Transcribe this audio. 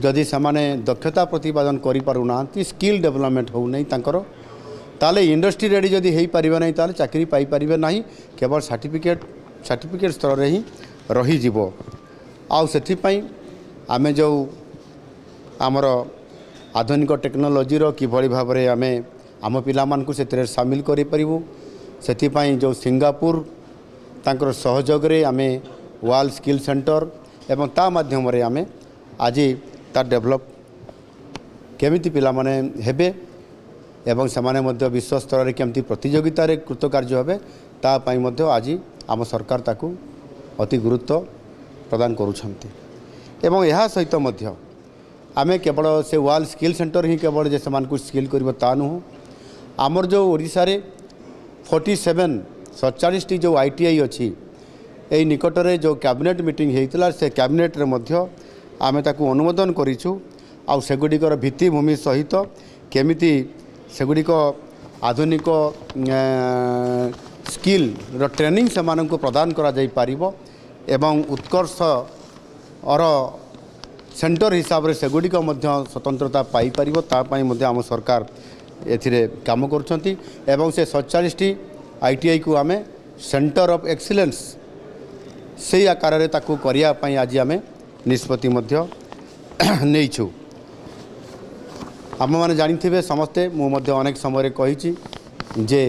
जदि से दक्षता प्रतिपादन करें स्किल डेवलपमेंट हो नहीं ताले इंडस्ट्री रेडी जदि हो पार ना ताले चाकरी पाइपर ना केवल सर्टिफिकेट स्तर में ही रही आउ आमे जो आमर आधुनिक टेक्नोलोजी किभली भाव में आमे आम पिलामानकु से सामिल करूँ से जो सिंगापुर तांकर सहयोग रे आमे वर्ल्ड स्किल सेंटर एवं ता माध्यम रे आमे आज ता डेवलप केमिति पिला माने हेबे एवं समाने मध्य विश्व स्तर रे केमिति प्रतियोगिता रे कृतकार्य हेबे ता पई मध्य आज आम सरकार ताकू अति गुरुत्व प्रदान करूछंती एवं यह सहित मध्य आमे केवल से वर्ल्ड स्किल सेंटर ही केवल जे समान को स्किल करबो ता नु आमर जो ओडिसा रे 47 टी जो ITI अच्छी यही निकट में जो कैबिनेट मीटिंग होता से कैबिनेट रे मध्य आमे ताकू अनुमोदन करिछु आउ सेगुड़िकर भित्तिभूमि सहित केमिति सेगुड़िक आधुनिक स्किल रो ट्रेनिंग से मानक प्रदान करा जाई पारिबो एवं उत्कर्ष और सेंटर हिसाब रे सेगुड़िक मध्य स्वतंत्रता पाई पारिबो ता पई मध्य आम सरकार एथिरे काम करुछंती एवं से 47 टी ITI को आमे सेंटर ऑफ एक्सीलेंस से आकार रे ताकू करिया पई आज आमे निष्पत्ति मध्य नेइछु आम माने जानिथिबे समस्ते मु मध्य अनेक समय कहिछि जे